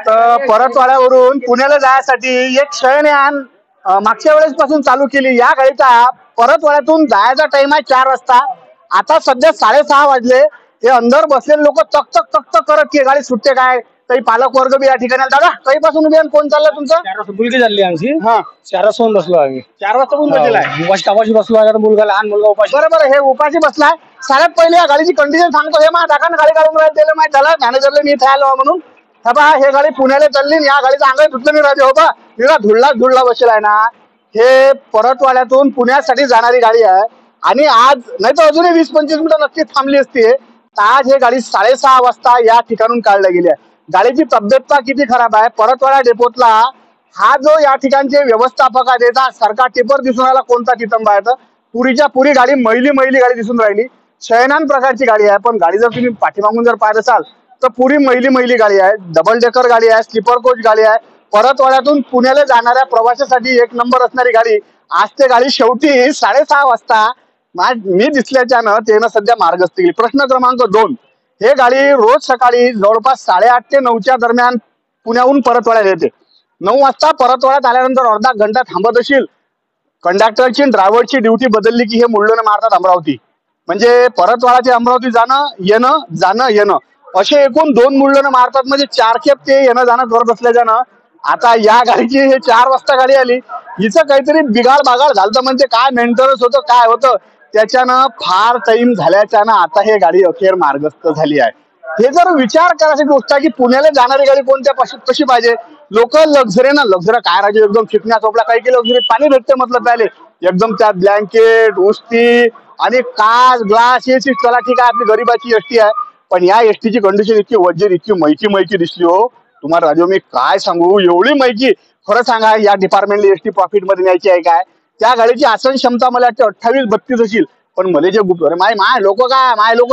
तर परतवाड्यावरून पुण्याला जायसाठी एक शयनयान मागच्या वेळेस पासून चालू केली। या गाडीचा परतवाड्यातून जायचा टाइम आहे 4 वाजता। आता सध्या 6:30 वाजले। हे अंदर बसलेले लोक चक चक चक चक करत की गाडी सुटते काय। काही पालक वर्ग बी या ठिकाणी दादा काही पासून उभे कोण चाललं तुमचं? 4 वाजता मुलगी झाली आमची। हा 4 वाजता बसलो आम्ही। 4 वाजता कोण बसलेला आहे? उपाशी बसलो आहे। मुलगा लहान मुलगा उपाशी। बरोबर हे उपाशी बसलाय। सगळ्यात पहिले या गाडीची कंडिशन सांगतो। हे मा टाकान गाडी काढून राहिलं माहित झालं मॅनेजरला मी इथे आलो म्हणून। हे पहा हे गाडी पुण्याला चालली। या गाडीचा अंग धुतलं नाही राजे हो बा निरा धुळला बसलेला आहे ना। हे परतवाड्यातून पुण्यासाठी जाणारी गाडी आहे आणि आज नाही तर अजूनही 20-25 मिनिटं नक्कीच थांबली असती। आज हे गाडी 6:30 वाजता या ठिकाणून काढली गेली आहे। गाडीची तब्येत किती खराब आहे। परतवाडा डेपोतला हा जो या ठिकाणचे व्यवस्थापक आहेत सारखा टिपर दिसून राहिला कोणता चितंबा आहे तर पुरीच्या पुरी गाडी मैली गाडी दिसून राहिली। शयनान प्रकारची गाडी आहे पण गाडी जर तुम्ही पाठीमागून जर पाहत असाल तर पुरी मैली गाडी आहे। डबल डेकर गाडी आहे, स्लीपर कोच गाडी आहे। परतवाड्यातून पुण्याला जाणाऱ्या प्रवाशासाठी एक नंबर असणारी गाडी। आज ते गाडी शेवटी 6:30 वाजता मी दिसल्याच्यानं त्यानं सध्या मार्गस्थ केली। प्रश्न क्रमांक 2 हे गाडी रोज सकाळी जवळपास 8:30 ते 9च्या दरम्यान पुण्याहून परतवाड्यात येते। 9 वाजता परतवाड्यात आल्यानंतर अर्धा घंटा थांबत असेल। कंडक्टरची ड्रायव्हरची ड्युटी बदलली की हे मुळ्ळून मारतात अमरावती। म्हणजे परतवाडा ते अमरावती जाणं येणं असे एकूण 2 मुळ्ळून मारतात। म्हणजे 4 खेप ते येणं जाणं करत असल्याच्यानं आता या गाडीची हे 4 वाजता गाडी आली। हिचं काहीतरी बिघाड झालं म्हणजे काय मेंटेनन्स होतं काय होतं त्याच्यानं फार टाइम झाल्याच्यानं आता हे गाडी अखेर मार्गस्थ झाली आहे। हे जर विचार करायची गोष्ट आहे की पुण्याला जाणारी गाडी कोणत्या कशी पाहिजे। लोक लक्झरी काय राजे एकदम चिकण्या चोपला काही की लक्झरी पाणी भेटते मतलब पहिले एकदम त्यात ब्लँकेट उस्ती आणि काच ग्लास हे चला ठीक आहे आपली गरीबाची एसटी आहे पण या एसटीची कंडिशन इतकी वज्जर इतकी मैकी दिसली हो तुम्हाला राजो मी काय सांगू एवढी मैकी। खरं सांगा या डिपार्टमेंटला एसटी प्रॉफिट मध्ये न्यायची आहे काय। त्या गाडीची आसन क्षमता मला वाटते 28-32 असेल पण मध्ये जे माय लोक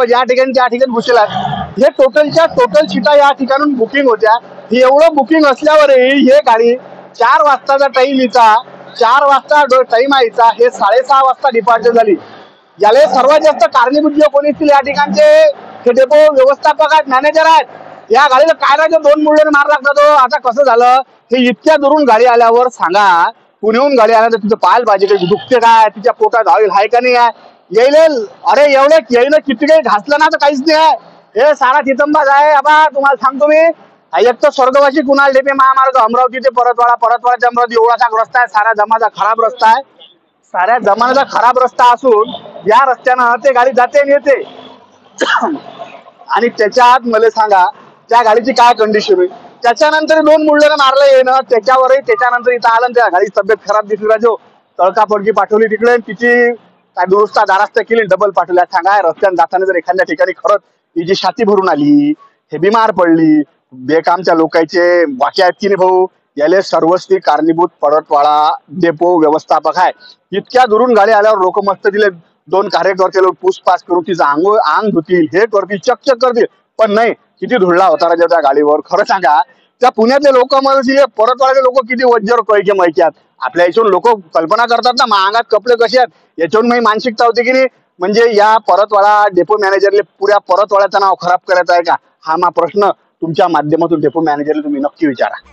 ज्या ठिकाणी त्या ठिकाणी घुसले हे टोटल सीटा या ठिकाणून बुकिंग होत्या। ही एवढं बुकिंग असल्यावरही हे गाडी 4 वाजताचा टाइम हिचा 4 वाजता टाइम आहे हिचा हे 6:30 वाजता डिपार्चर झाली। याला सर्वात जास्त कारणीभूत जे कोणी असतील या ठिकाणचे हे डेपो व्यवस्थापक आहेत मॅनेजर आहेत। या गाडीला काय राहते 2 मुळ्ळून मार लागतात हो। आता कसं झालं हे इतक्या दुरून गाडी आल्यावर सांगा पुण्याहून गाडी आल्यानंतर तिथं पाहायला पाहिजे काही दुखते काय तिच्या पोटात ऑइल आहे का नाही आहे। येईल अरे येईन किती काही घासलं ना तर काहीच नाही आहे। हे सारा चितंबाज आहे। आबा तुम्हाला सांगतो मी एक तर स्वर्गवासी कुणाल डेपे महामार्ग अमरावती ते परतवाडा ते अमरावती एवढासा रस्ता आहे। साऱ्या जमाचा खराब रस्ता आहे। साऱ्या जमान्याचा खराब रस्ता असून या रस्त्यानं ते गाडी जाते आणि येते आणि त्याच्यात मला सांगा त्या गाडीची काय कंडिशन आहे। त्याच्यानंतर 2 मुळ्ळून मारलं येणं त्याच्यानंतर इथं आलं त्या गाडीची तब्येत खराब दिसली राजो तळकापडकी पाठवली तिकडे तिची काय दुरुस्ता दारास्ता केली डबल पाठवल्या। सांगा रस्त्याने जाताना जर एखाद्या ठिकाणी खरंच हिची छाती भरून आली हे बिमार पडली बेकामच्या लोकांचे बाकी आहेत की नाही भाऊ याले सर्वस्वी कारणीभूत परतवाडा डेपो व्यवस्थापक आहे। इतक्या दुरून गाडी आल्यावर लोक मस्त दिले 2 कार्यकर्ते लोक पूछपाछ करून तिचं अंग धुतील हे करतील चकचक करतील पण नाही किती धुळला होता राजा त्या गाडीवर। खरं सांगा त्या पुण्यातले लोक म्हणजे परतवाड्याचे लोक किती वज्जर कैके मैक्यात आपल्या याच्यावरून लोक कल्पना करतात ना महागात कपडे कसे आहेत याच्यावरून माझी मानसिकता होती की नाही। म्हणजे या परतवाडा डेपो मॅनेजरले पुऱ्या परतवाड्याचं नाव खराब करायचं आहे का हा प्रश्न तुमच्या माध्यमातून डेपो मॅनेजरला तुम्ही नक्की विचारा।